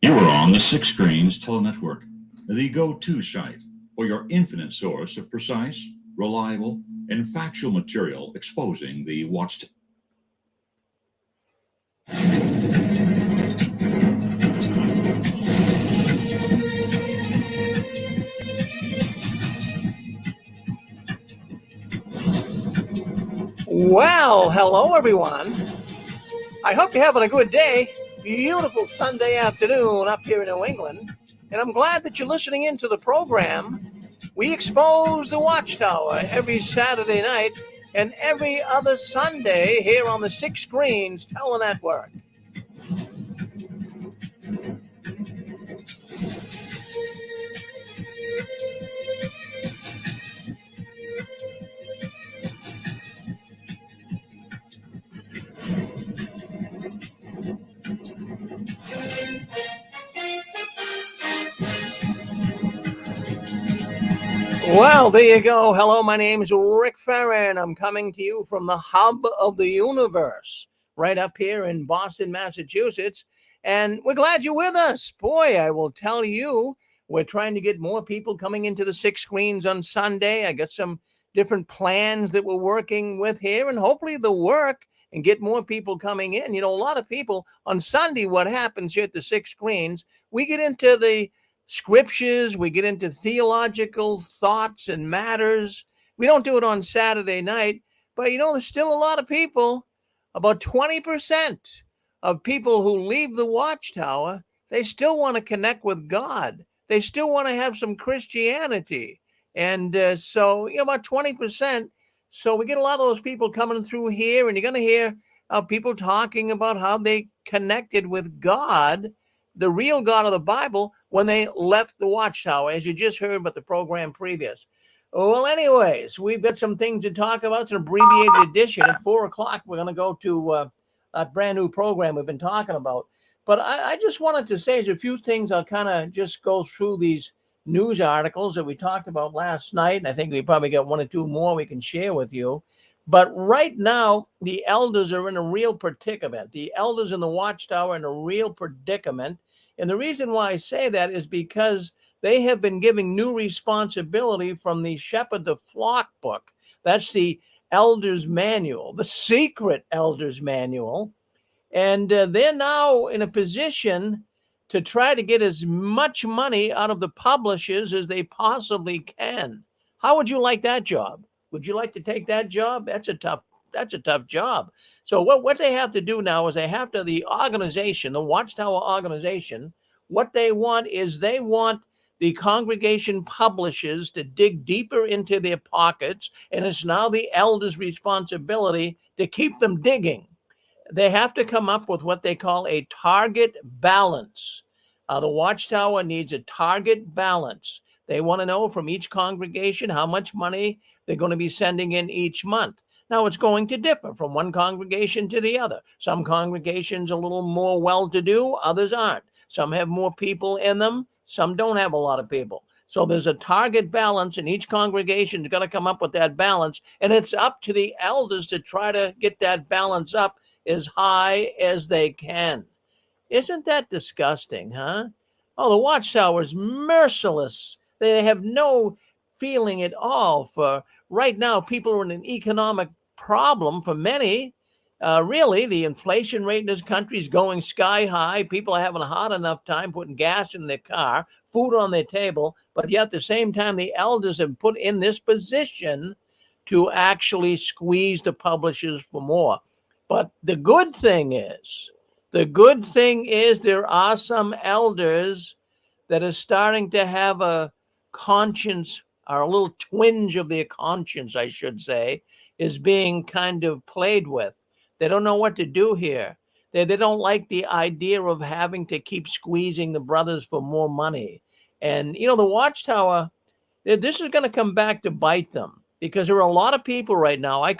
You are on the Six Screens Telenetwork, the go-to site for your infinite source of precise, reliable, and factual material exposing the watched. Well, hello everyone. I hope you're having a good day. Beautiful Sunday afternoon up here in New England. And I'm glad that you're listening in to the program. We expose the Watchtower every Saturday night and every other Sunday here on the Six Screens Telenetwork. Well, there you go. Hello, my name is Rick Farron. I'm coming to you from the hub of the universe, right up here in Boston, Massachusetts. And we're glad you're with us. Boy, I will tell you, we're trying to get more people coming into the Six Screens on Sunday. I got some different plans that we're working with here, and hopefully they'll work and get more people coming in. You know, a lot of people on Sunday, what happens here at the Six Screens, we get into the scriptures, we get into theological thoughts and matters. We don't do it on Saturday night, but you know, there's still a lot of people, about 20% of people who leave the Watchtower, they still want to connect with God. They still want to have some Christianity. And so, you know, about 20%. So we get a lot of those people coming through here, and you're going to hear people talking about how they connected with God, the real God of the Bible, when they left the Watchtower, as you just heard about the program previous. Well, anyways, we've got some things to talk about. It's an abbreviated edition. At 4 o'clock, we're going to go to a brand new program we've been talking about. But I just wanted to say there's a few things. I'll kind of just go through these news articles that we talked about last night. And I think we probably got one or two more we can share with you. But right now, the elders are in a real predicament. The elders in the Watchtower are in a real predicament. And the reason why I say that is because they have been giving new responsibility from the Shepherd the Flock book. That's the Elder's Manual, the secret Elder's Manual. And they're now in a position to try to get as much money out of the publishers as they possibly can. How would you like that job? Would you like to take that job? That's a tough job. So what they have to do now is the organization, the Watchtower organization, what they want is they want the congregation publishers to dig deeper into their pockets, and it's now the elders' responsibility to keep them digging. They have to come up with what they call a target balance. The Watchtower needs a target balance. They want to know from each congregation how much money they're going to be sending in each month. Now, it's going to differ from one congregation to the other. Some congregations are a little more well-to-do, others aren't. Some have more people in them, some don't have a lot of people. So there's a target balance, and each congregation's got to come up with that balance, and it's up to the elders to try to get that balance up as high as they can. Isn't that disgusting, huh? Oh, the Watchtower is merciless. They have no feeling at all for right now. People are in an economic problem for many. Really, the inflation rate in this country is going sky high. People are having a hard enough time putting gas in their car, food on their table, but yet at the same time, the elders have put in this position to actually squeeze the publishers for more. But the good thing is there are some elders that are starting to have a conscience, or a little twinge of their conscience, I should say, is being kind of played with. They don't know what to do here. They don't like the idea of having to keep squeezing the brothers for more money. And, you know, the Watchtower, this is going to come back to bite them, because there are a lot of people right now. I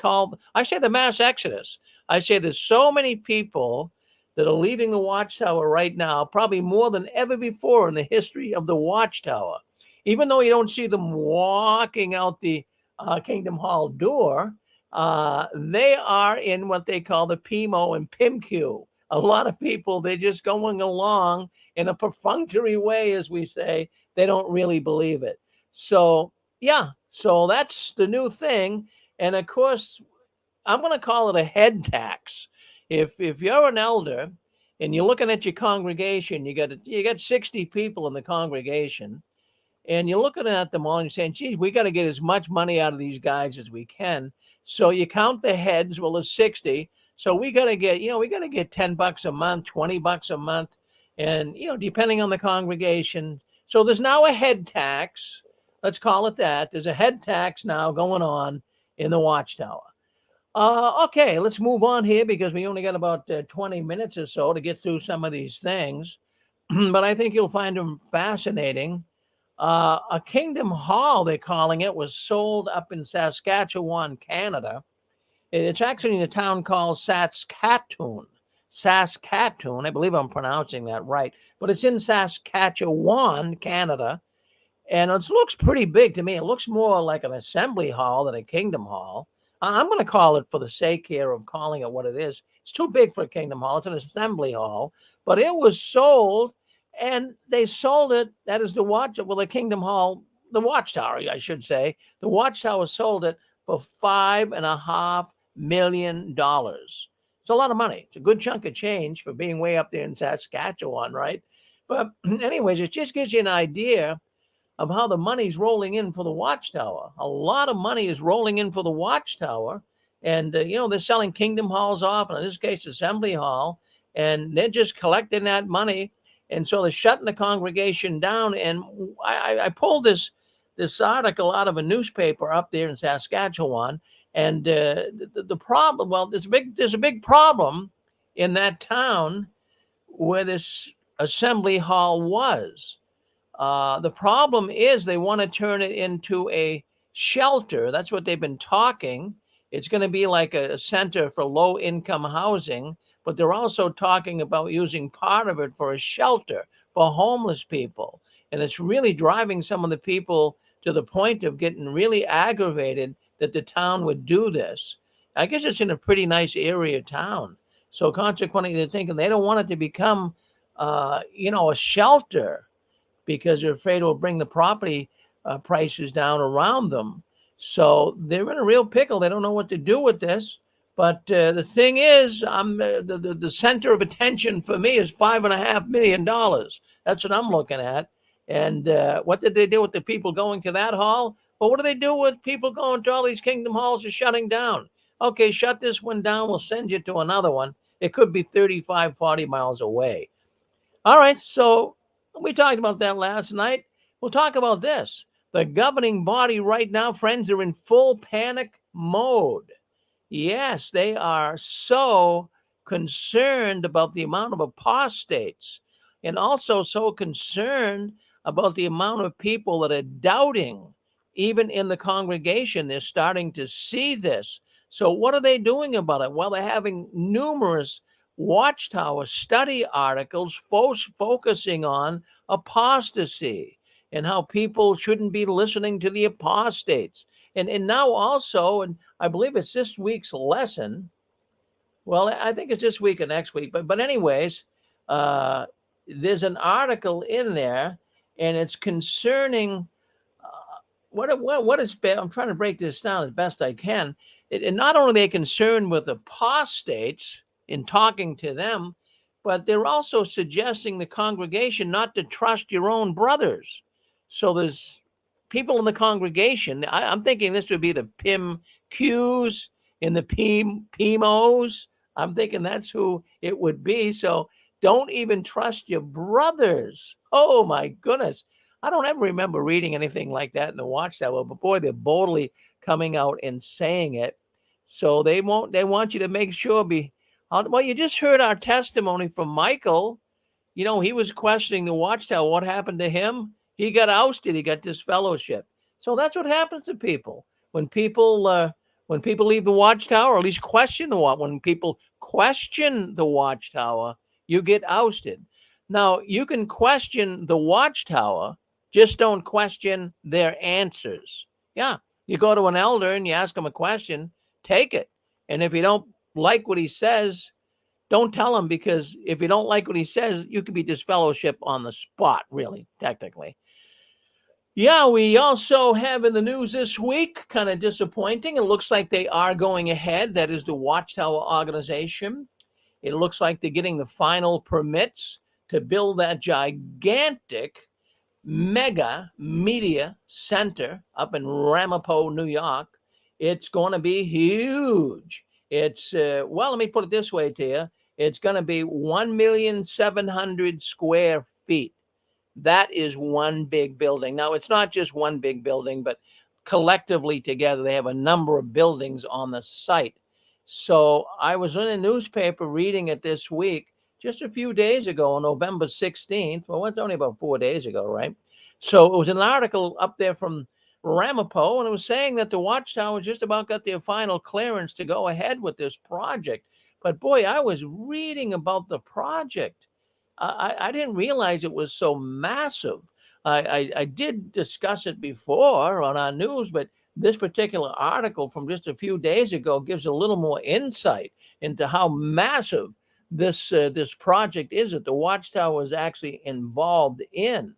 say the mass exodus. I say there's so many people that are leaving the Watchtower right now, probably more than ever before in the history of the Watchtower. Even though you don't see them walking out the Kingdom Hall door, they are in what they call the PIMO and PIMQ. a lot of people, they're just going along in a perfunctory way, as we say. They don't really believe it. So, yeah, so that's the new thing. And of course, I'm going to call it a head tax. If you're an elder and you're looking at your congregation, you got 60 people in the congregation, and you're looking at them all and you're saying, geez, we got to get as much money out of these guys as we can. So you count the heads, well, there's 60. So we got to get $10 a month, $20 a month. And, depending on the congregation. So there's now a head tax. Let's call it that. There's a head tax now going on in the Watchtower. Okay, let's move on here because we only got about 20 minutes or so to get through some of these things. But I think you'll find them fascinating. A Kingdom Hall, they're calling it, was sold up in Saskatchewan, Canada. It's actually in a town called Saskatoon. Saskatoon, I believe I'm pronouncing that right, but it's in Saskatchewan, Canada. And it looks pretty big to me. It looks more like an assembly hall than a Kingdom Hall. I'm going to call it, for the sake here of calling it what it is, it's too big for a Kingdom Hall. It's an assembly hall. But it was sold, and they sold it. That is the Kingdom Hall, the Watchtower, I should say. The Watchtower sold it for $5.5 million. It's a lot of money. It's a good chunk of change for being way up there in Saskatchewan, right? But anyways, it just gives you an idea of how the money's rolling in for the Watchtower. A lot of money is rolling in for the Watchtower. And, they're selling Kingdom Halls off, and in this case, Assembly Hall, and they're just collecting that money. And so they're shutting the congregation down. And I pulled this article out of a newspaper up there in Saskatchewan. And the problem, well, there's a big problem in that town where this Assembly Hall was. The problem is they want to turn it into a shelter. That's what they've been talking. It's going to be like a center for low-income housing, but they're also talking about using part of it for a shelter for homeless people. And it's really driving some of the people to the point of getting really aggravated that the town would do this. I guess it's in a pretty nice area town. So consequently, they're thinking they don't want it to become, a shelter, because they're afraid it will bring the property prices down around them. So they're in a real pickle. They don't know what to do with this. But the thing is, the center of attention for me is $5.5 million. That's what I'm looking at. And what did they do with the people going to that hall? Well, what do they do with people going to all these Kingdom Halls are shutting down? Okay, shut this one down. We'll send you to another one. It could be 35, 40 miles away. All right, so we talked about that last night. We'll talk about this. The governing body right now, friends, are in full panic mode. Yes, they are so concerned about the amount of apostates, and also so concerned about the amount of people that are doubting. Even in the congregation, they're starting to see this. So what are they doing about it? Well, they're having numerous Watchtower study articles focusing on apostasy and how people shouldn't be listening to the apostates. And now also, and I believe it's this week's lesson. Well, I think it's this week or next week. But anyways, there's an article in there, and it's concerning what is. I'm trying to break this down as best I can. And not only are they concerned with apostates in talking to them, but they're also suggesting the congregation not to trust your own brothers. So there's people in the congregation. I'm thinking this would be the PIMQs and the PIMOs. I'm thinking that's who it would be. So don't even trust your brothers. Oh my goodness. I don't ever remember reading anything like that in the Watchtower, but boy, they're boldly coming out and saying it. So they want you to make sure well, you just heard our testimony from Michael. He was questioning the Watchtower. What happened to him? He got ousted. He got disfellowship. So that's what happens to people when people leave the Watchtower, or at least question when people question the Watchtower, you get ousted. Now, you can question the Watchtower, just don't question their answers. Yeah, you go to an elder and you ask him a question, take it. And if you don't like what he says, Don't tell him, because if you don't like what he says, you could be disfellowship on the spot, really, technically. Yeah, we also have in the news this week, kind of disappointing. It looks like they are going ahead. That is the Watchtower organization. It looks like they're getting the final permits to build that gigantic mega media center up in Ramapo, New York. It's going to be huge. It's, well, let me put it this way to you. It's going to be 1,700,000 square feet. That is one big building. Now, it's not just one big building, but collectively together, they have a number of buildings on the site. So I was in a newspaper reading it this week, just a few days ago, on November 16th. Well, it's only about 4 days ago, right? So it was an article up there from Ramapo, and it was saying that the Watchtower just about got their final clearance to go ahead with this project. But boy, I was reading about the project. I didn't realize it was so massive. I did discuss it before on our news, but this particular article from just a few days ago gives a little more insight into how massive this project is that the Watchtower is actually involved in.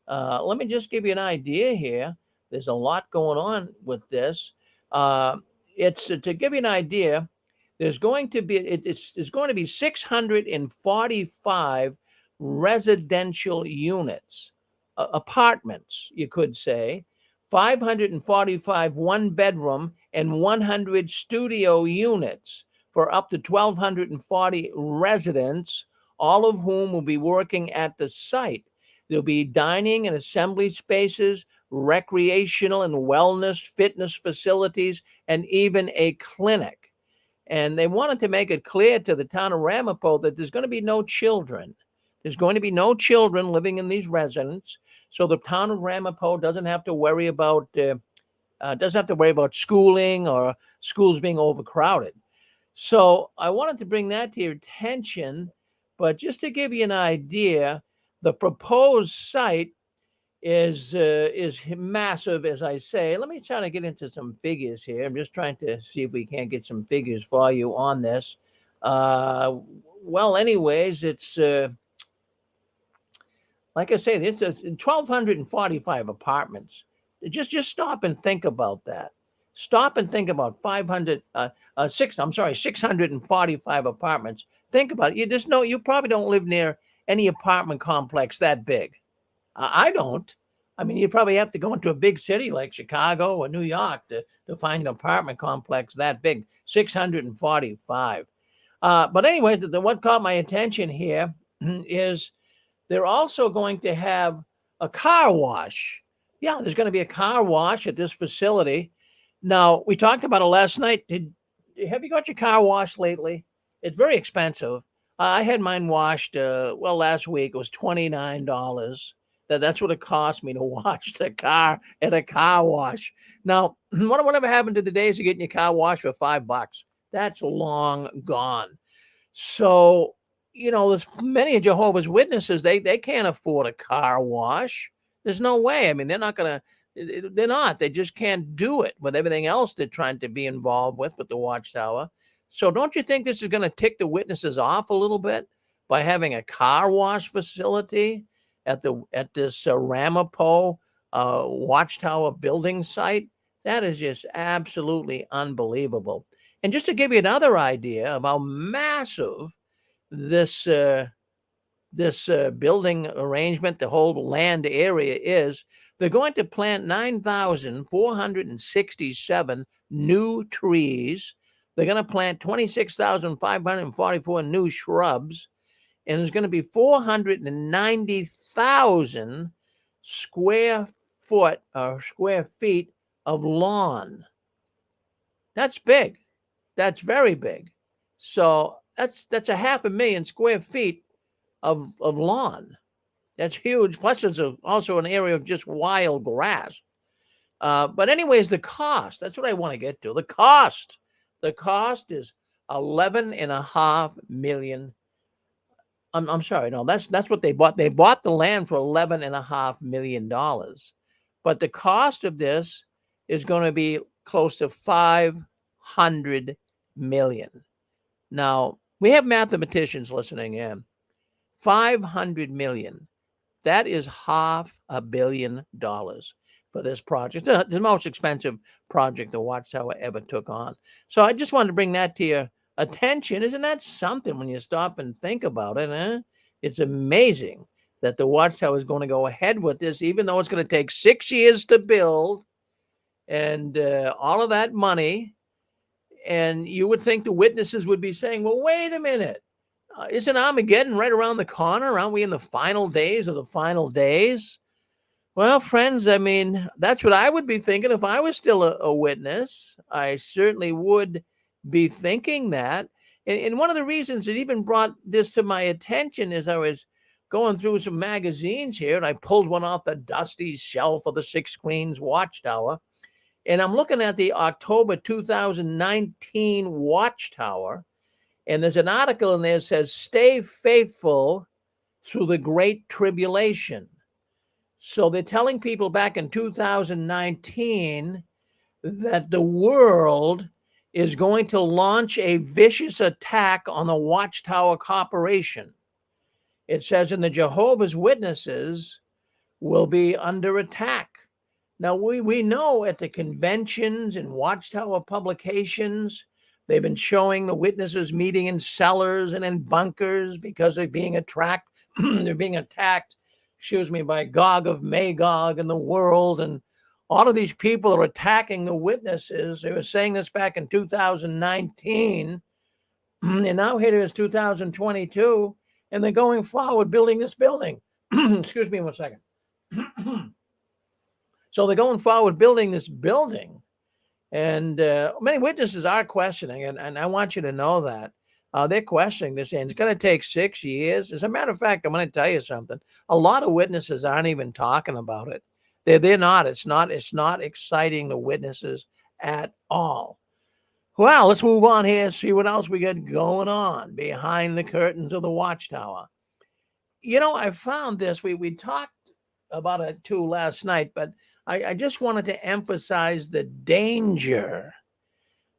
Let me just give you an idea here. There's a lot going on with this. It's to give you an idea. There's going to be it's going to be 645 residential units, apartments, you could say, 545 one bedroom and 100 studio units for up to 1,240 residents, all of whom will be working at the site. There'll be dining and assembly spaces, recreational and wellness, fitness facilities, and even a clinic. And they wanted to make it clear to the town of Ramapo that there's going to be no children. There's going to be no children living in these residences, so the town of Ramapo doesn't have to worry about schooling or schools being overcrowded. So I wanted to bring that to your attention, but just to give you an idea, the proposed site is massive, as I say. Let me try to get into some figures here. I'm just trying to see if we can't get some figures for you on this. Well, anyways, it's like I say, it's 1,245 apartments. Just stop and think about that. Stop and think about 645 apartments. Think about it. You probably don't live near any apartment complex that big. I don't. I mean, you probably have to go into a big city like Chicago or New York to find an apartment complex that big. 645. But anyways, what caught my attention here is they're also going to have a car wash. Yeah, there's going to be a car wash at this facility. Now, we talked about it last night. Have you got your car washed lately? It's very expensive. I had mine washed, last week. It was $29. That's what it cost me to wash the car at a car wash. Now, whatever happened to the days of getting your car washed for $5? That's long gone. So, there's many of Jehovah's Witnesses, they can't afford a car wash. There's no way. I mean, they're not. They just can't do it with everything else they're trying to be involved with the Watchtower. So don't you think this is going to tick the witnesses off a little bit by having a car wash facility at this Ramapo Watchtower building site? That is just absolutely unbelievable. And just to give you another idea of how massive this building arrangement, the whole land area is, they're going to plant 9,467 new trees. They're going to plant 26,544 new shrubs, and there's going to be 490,000 square feet of lawn. That's big. That's very big. So that's 500,000 square feet of lawn. That's huge. Plus, there's also an area of just wild grass. But anyways, the cost, that's what I want to get to. The cost is 11.5 million. I'm sorry. No, that's what they bought. They bought the land for $11.5 million. But the cost of this is going to be close to $500 million. Now, We have mathematicians listening in. 500 million. That is $500 million for this project. The most expensive project the Watchtower ever took on. So I just wanted to bring that to your attention. Isn't that something when you stop and think about it? Eh? It's amazing that the Watchtower is going to go ahead with this, even though it's going to take 6 years to build and all of that money. And you would think the witnesses would be saying, well, wait a minute. Isn't Armageddon right around the corner? Aren't we in the final days of the final days? Well, friends, I mean, that's what I would be thinking if I was still a witness. I certainly would be thinking that. And one of the reasons it even brought this to my attention is I was going through some magazines here, and I pulled one off the dusty shelf of the Six Queens Watchtower. And I'm looking at the October 2019 Watchtower. And there's an article in there that says, stay faithful through the Great Tribulation. So they're telling people back in 2019 that the world is going to launch a vicious attack on the Watchtower Corporation. It says, and the Jehovah's Witnesses will be under attack. Now, we know at the conventions and Watchtower publications, they've been showing the witnesses meeting in cellars and in bunkers because they're being attacked. They're being attacked, by Gog of Magog and the world. And all of these people are attacking the witnesses. They were saying this back in 2019. And now here it is 2022. And they're going forward building this building. Excuse me one second. So they're going forward building this building. And many witnesses are questioning, and I want you to know that. They're questioning this, and it's going to take 6 years. As a matter of fact, I'm going to tell you something. A lot of witnesses aren't even talking about it. They're not. It's not exciting the witnesses at all. Well, let's move on here and see what else we got going on behind the curtains of the Watchtower. You know, I found this. We talked about it too last night, but I just wanted to emphasize the danger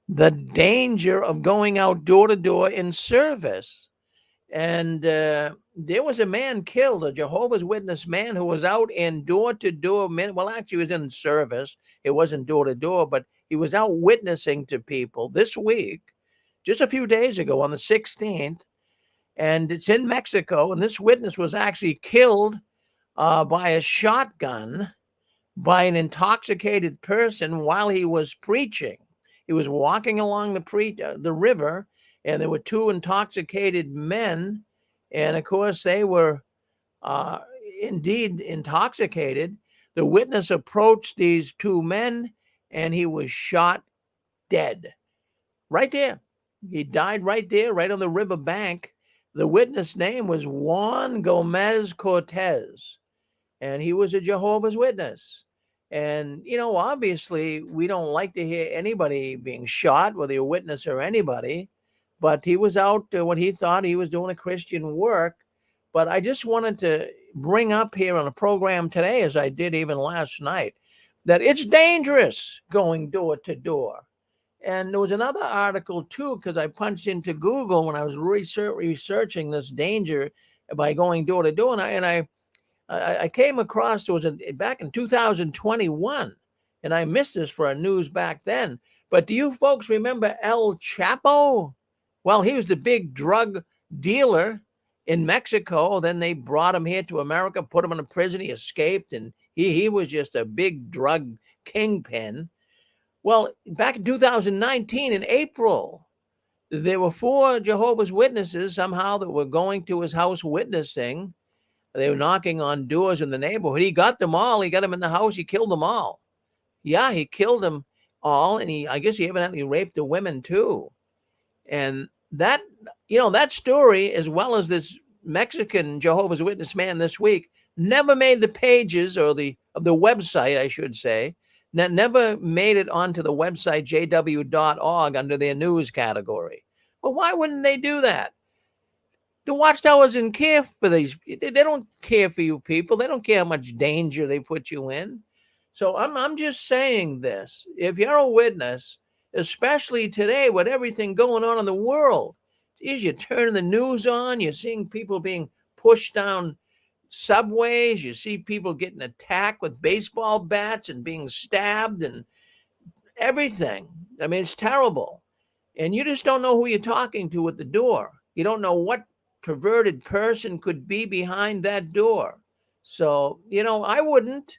of going out door to door in service. And there was a man killed, a Jehovah's Witness man who was out in door to door. Well, actually, he was in service. It wasn't door to door, but he was out witnessing to people this week, just a few days ago on the 16th. And it's in Mexico. And this witness was actually killed by a shotgun by an intoxicated person while he was preaching. He was walking along the river, and there were two intoxicated men. And of course, they were indeed intoxicated. The witness approached these two men, and he was shot dead right there. He died right there, right on the river bank. The witness name was Juan Gomez Cortez, and he was a Jehovah's Witness. And, you know, obviously, we don't like to hear anybody being shot, whether you're a witness or anybody. But he was out when he thought he was doing a Christian work. But I just wanted to bring up here on the program today, as I did even last night, that it's dangerous going door to door. And there was another article, too, because I punched into Google when I was researching this danger by going door to door. And I came across, it was back in 2021, and I missed this for our news back then. But do you folks remember El Chapo? Well, he was the big drug dealer in Mexico. Then they brought him here to America, put him in a prison. He escaped, and he was just a big drug kingpin. Well, back in 2019, in April, there were 4 Jehovah's Witnesses somehow that were going to his house witnessing. They were knocking on doors in the neighborhood. He got them all. He got them in the house. He killed them all. Yeah, he killed them all. And I guess he evidently raped the women too. And that, that story, as well as this Mexican Jehovah's Witness man this week, never made the pages of the website, I should say. Never made it onto the website jw.org under their news category. Well, why wouldn't they do that? The Watchtower doesn't care for these. They don't care for you people. They don't care how much danger they put you in. So I'm just saying this. If you're a witness, especially today with everything going on in the world, you turn the news on, you're seeing people being pushed down subways. You see people getting attacked with baseball bats and being stabbed and everything. I mean, it's terrible. And you just don't know who you're talking to at the door. You don't know what perverted person could be behind that door. So, I wouldn't.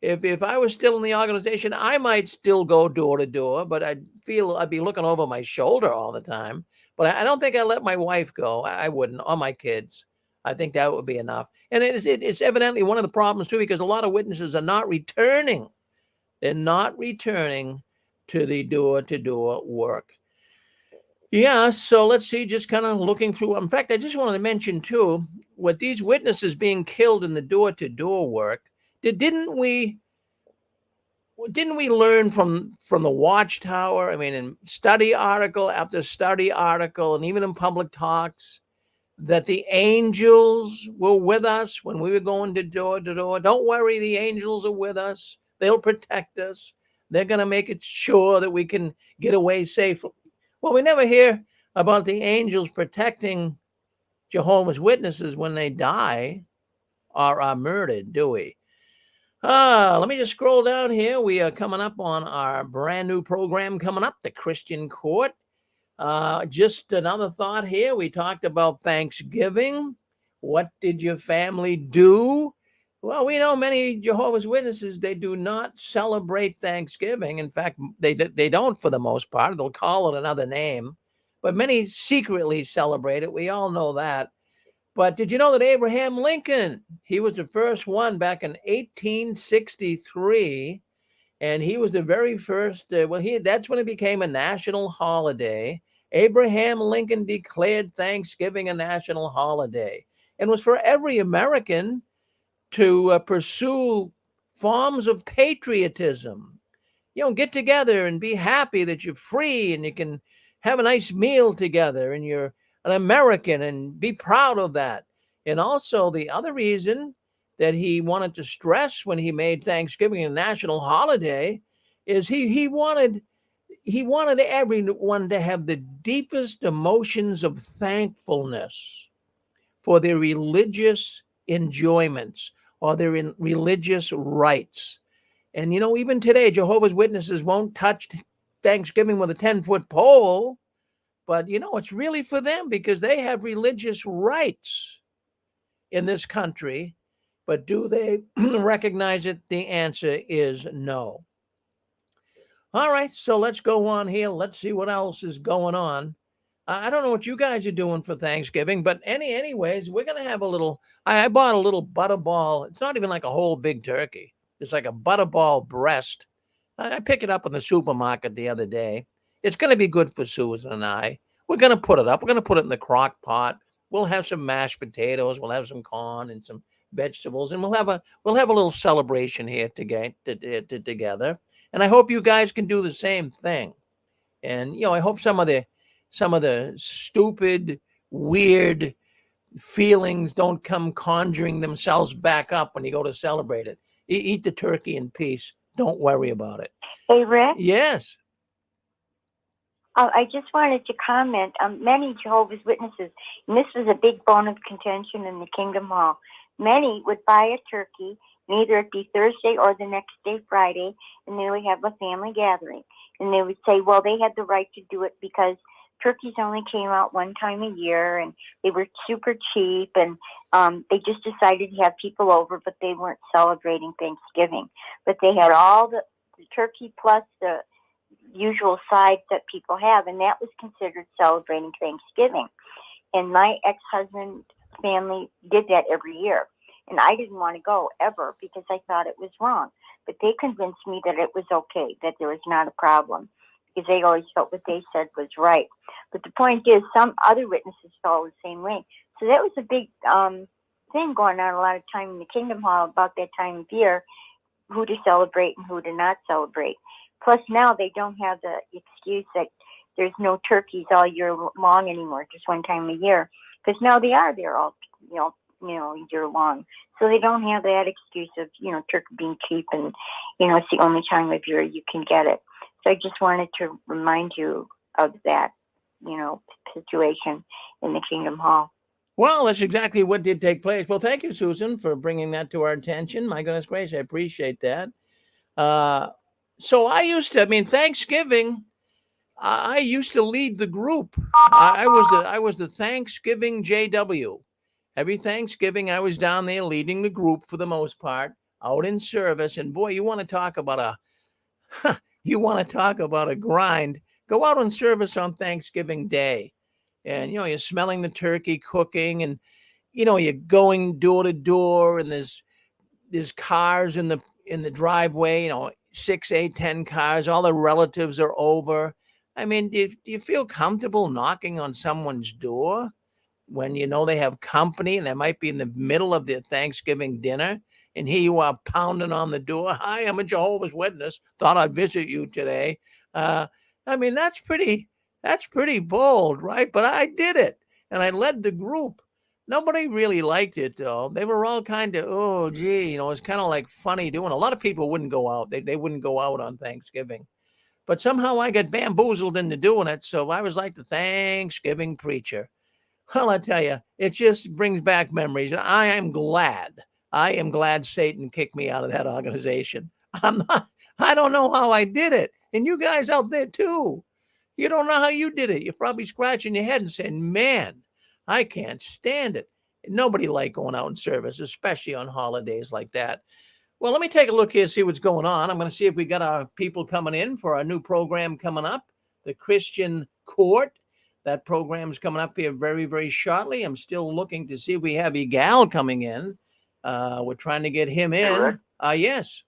If I was still in the organization, I might still go door to door, but I'd feel I'd be looking over my shoulder all the time. But I don't think I'd let my wife go. I wouldn't, or my kids. I think that would be enough. And it's evidently one of the problems too, because a lot of witnesses are not returning. They're not returning to the door-to-door work. Yeah, so let's see, just kind of looking through. In fact, I just wanted to mention too, with these witnesses being killed in the door-to-door work, didn't we learn from the Watchtower? I mean, in study article after study article, and even in public talks, that the angels were with us when we were going to door. Don't worry, the angels are with us. They'll protect us. They're going to make it sure that we can get away safely. Well, we never hear about the angels protecting Jehovah's Witnesses when they die or are murdered, do we? Let me just scroll down here. We are coming up on our brand new program coming up, the Christian Court. Just another thought here. We talked about Thanksgiving. What did your family do? Well, we know many Jehovah's Witnesses, they do not celebrate Thanksgiving. In fact, they don't for the most part. They'll call it another name. But many secretly celebrate it. We all know that. But did you know that Abraham Lincoln, he was the first one back in 1863, and he was the very first, that's when it became a national holiday. Abraham Lincoln declared Thanksgiving a national holiday, and was for every American to pursue forms of patriotism. Get together and be happy that you're free and you can have a nice meal together and you're an American, and be proud of that. And also the other reason that he wanted to stress when he made Thanksgiving a national holiday is he wanted everyone to have the deepest emotions of thankfulness for their religious enjoyments or their religious rights. And even today, Jehovah's Witnesses won't touch Thanksgiving with a 10-foot pole, but it's really for them because they have religious rights in this country. But do they recognize it? The answer is no. All right, so let's go on here. Let's see what else is going on. I don't know what you guys are doing for Thanksgiving, but anyways, we're gonna have a little. I bought a little butterball. It's not even like a whole big turkey. It's like a butterball breast. I picked it up in the supermarket the other day. It's gonna be good for Susan and I. We're gonna put it up. We're gonna put it in the crock pot. We'll have some mashed potatoes. We'll have some corn and some vegetables, and we'll have a little celebration here together. And I hope you guys can do the same thing. And I hope some of the stupid, weird feelings don't come conjuring themselves back up when you go to celebrate it. Eat the turkey in peace. Don't worry about it. Hey, Rick? Yes. I just wanted to comment on many Jehovah's Witnesses, and this was a big bone of contention in the Kingdom Hall. Many would buy a turkey, and either it be Thursday or the next day, Friday, and they would have a family gathering. And they would say, well, they had the right to do it because turkeys only came out one time a year, and they were super cheap, and they just decided to have people over, but they weren't celebrating Thanksgiving. But they had all the turkey plus the usual sides that people have, and that was considered celebrating Thanksgiving. And my ex-husband family did that every year, and I didn't want to go ever because I thought it was wrong. But they convinced me that it was okay, that there was not a problem, because they always felt what they said was right. But the point is, some other witnesses felt the same way. So that was a big thing going on a lot of time in the Kingdom Hall about that time of year, who to celebrate and who to not celebrate. Plus, now they don't have the excuse that there's no turkeys all year long anymore, just one time a year, because now they are there all year long. So they don't have that excuse of turkey being cheap and it's the only time of year you can get it. So I just wanted to remind you of that. situation in the Kingdom Hall. Well, that's exactly what did take place. Well, thank you, Susan, for bringing that to our attention. My goodness gracious, I appreciate that. So Thanksgiving, I used to lead the group. I was the Thanksgiving JW. Every Thanksgiving, I was down there leading the group for the most part, out in service. And boy, you want to talk about a grind. Go out in service on Thanksgiving Day, and you're smelling the turkey cooking, and you're going door to door, and there's cars in the driveway, 6, 8, 10 cars. All the relatives are over. I mean, do you feel comfortable knocking on someone's door when they have company and they might be in the middle of their Thanksgiving dinner, and here you are pounding on the door? Hi, I'm a Jehovah's Witness. Thought I'd visit you today. Uh, that's pretty bold, right? But I did it, and I led the group. Nobody really liked it, though. They were all kind of, oh, gee, it's kind of like funny doing. A lot of people wouldn't go out. They wouldn't go out on Thanksgiving. But somehow I got bamboozled into doing it. So I was like the Thanksgiving preacher. Well, I tell you, it just brings back memories. I am glad. I am glad Satan kicked me out of that organization. I don't know how I did it. And you guys out there too. You don't know how you did it. You're probably scratching your head and saying, man, I can't stand it. Nobody liked going out in service, especially on holidays like that. Well, let me take a look here, see what's going on. I'm going to see if we got our people coming in for our new program coming up, the Christian Court. That program's coming up here very, very shortly. I'm still looking to see if we have Egal coming in. We're trying to get him in. Hey, Rick? Yes.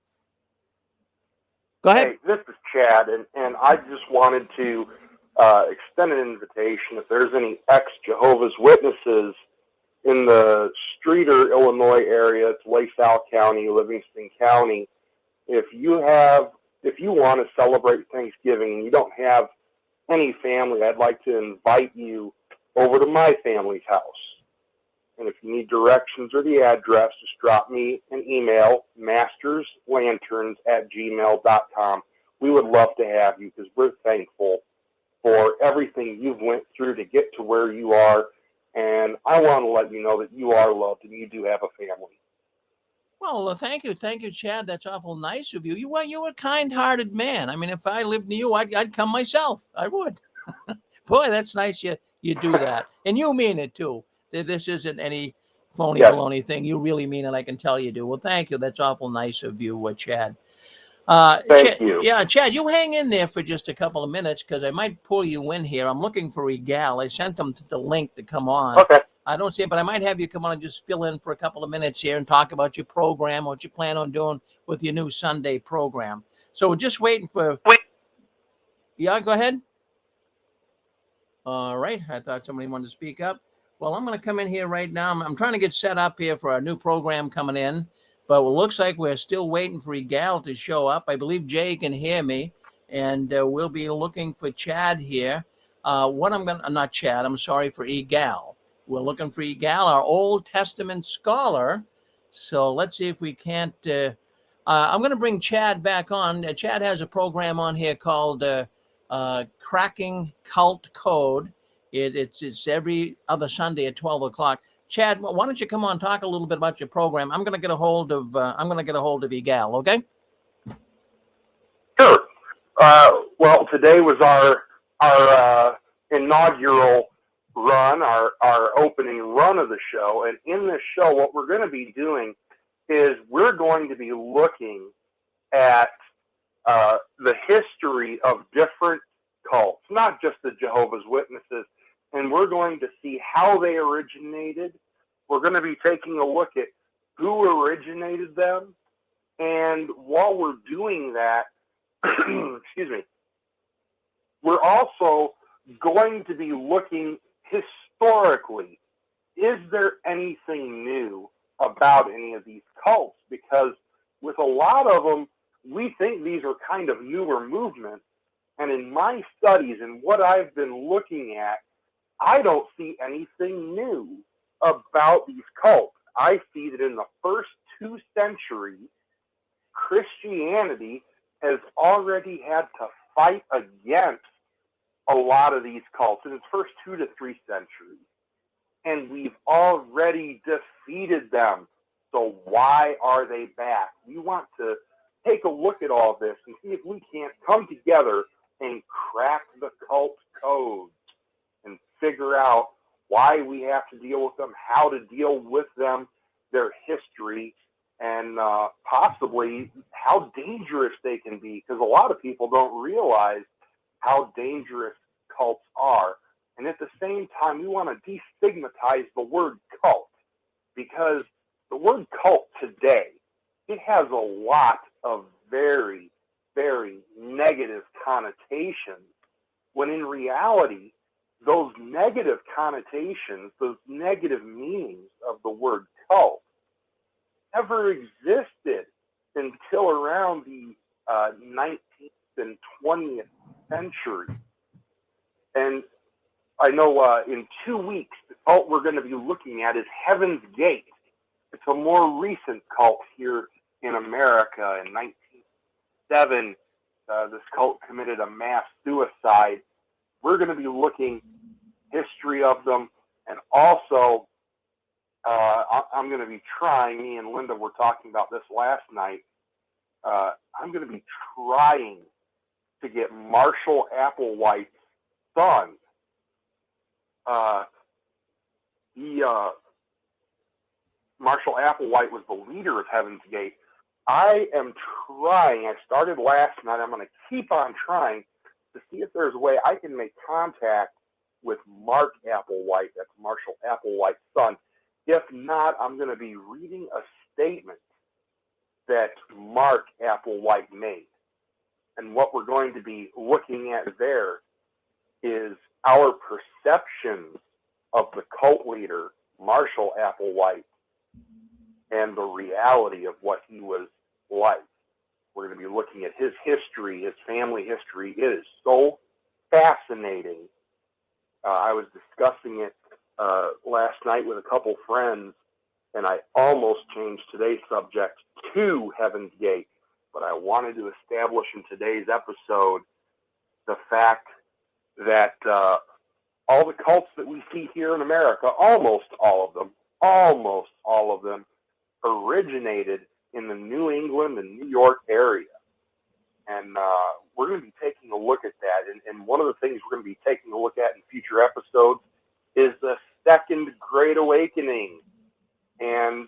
Go ahead. Hey, this is Chad, and I just wanted to extend an invitation. If there's any ex-Jehovah's Witnesses in the Streeter, Illinois area, it's LaSalle County, Livingston County, if you want to celebrate Thanksgiving and you don't have any family, I'd like to invite you over to my family's house. And if you need directions or the address, just drop me an email, masterslanterns@gmail.com. We would love to have you because we're thankful for everything you've went through to get to where you are. And I want to let you know that you are loved and you do have a family. Well, thank you, Chad. That's awful nice of you. You're a kind-hearted man. I mean, if I lived near you, I'd come myself. I would. Boy, that's nice. You do that, and you mean it too. This isn't any phony baloney thing. You really mean it. I can tell you do. Well, thank you. That's awful nice of you, Chad. Thank you. Yeah, Chad, you hang in there for just a couple of minutes because I might pull you in here. I'm looking for Egal. I sent them the link to come on. Okay. I don't see it, but I might have you come on and just fill in for a couple of minutes here and talk about your program, what you plan on doing with your new Sunday program. So we're just waiting for. Yeah, go ahead. All right. I thought somebody wanted to speak up. Well, I'm going to come in here right now. I'm trying to get set up here for our new program coming in, but it looks like we're still waiting for Egal to show up. I believe Jay can hear me, and we'll be looking for Chad here. Not Chad, I'm sorry, for Egal. We're looking for Egal, our Old Testament scholar. So let's see if we can't. I'm going to bring Chad back on. Chad has a program on here called Cracking Cult Code. It's every other Sunday at 12 o'clock. Chad, why don't you come on, talk a little bit about your program? I'm going to get a hold of Egal. Okay. Sure. Well, today was our inaugural run, our opening run of the show. And in this show, what we're going to be doing is we're going to be looking at the history of different cults, not just the Jehovah's Witnesses, and we're going to see how they originated. We're going to be taking a look at who originated them. And while we're doing that, excuse me, we're also going to be looking historically. Is there anything new about any of these cults? Because with a lot of them, we think these are kind of newer movements. And in my studies and what I've been looking at, I don't see anything new about these cults. I see that in the first 2 centuries, Christianity has already had to fight against a lot of these cults in its first 2 to 3 centuries. And we've already defeated them. So why are they back? We want to take a look at all this and see if we can't come together and crack the cult codes and figure out why we have to deal with them, how to deal with them, their history, and possibly how dangerous they can be. Because a lot of people don't realize how dangerous cults are. And at the same time, we want to destigmatize the word cult, because the word cult today, it has a lot of very, very negative connotations, when in reality, those negative connotations, those negative meanings of the word cult never existed until around the 19th and 20th century. And I know in 2 weeks, the cult we're going to be looking at is Heaven's Gate. It's a more recent cult here in America. In 1907, this cult committed a mass suicide. We're going to be looking history of them, and also I'm going to be trying, me and Linda were talking about this last night, I'm going to be trying to get Marshall Applewhite's son. Marshall Applewhite was the leader of Heaven's Gate. I am trying, I started last night, I'm going to keep on trying to see if there's a way I can make contact with Mark Applewhite, that's Marshall Applewhite's son. If not, I'm going to be reading a statement that Mark Applewhite made. And what we're going to be looking at there is our perceptions of the cult leader, Marshall Applewhite, and the reality of what he was like. We're going to be looking at his history, his family history. It is so fascinating. I was discussing it last night with a couple friends, and I almost changed today's subject to Heaven's Gate, but I wanted to establish in today's episode the fact that all the cults that we see here in America, almost all of them, originated in the New England and New York area. And we're going to be taking a look at that. And one of the things we're going to be taking a look at in future episodes is the Second Great Awakening and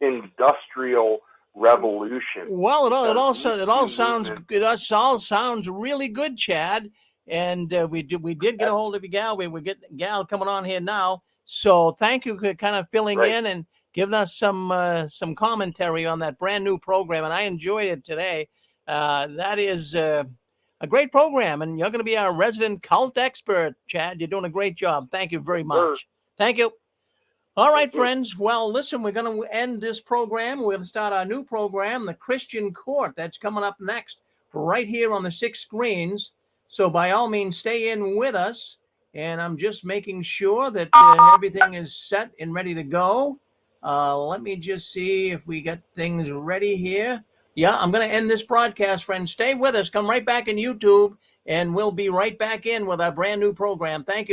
Industrial Revolution. Well, it all sounds really good, Chad. And we did get a hold of you, Gal. We get Gal coming on here now. So thank you for kind of filling in and giving us some commentary on that brand new program. And I enjoyed it today. That is a great program, and you're going to be our resident cult expert, Chad. You're doing a great job. Thank you very much. Thank you. All right, friends. Well, listen, we're going to end this program. We're going to start our new program, The Christian Court. That's coming up next right here on the 6 screens. So by all means, stay in with us. And I'm just making sure that everything is set and ready to go. Let me just see if we got things ready here. Yeah, I'm going to end this broadcast, friends. Stay with us. Come right back in YouTube, and we'll be right back in with our brand new program. Thank you.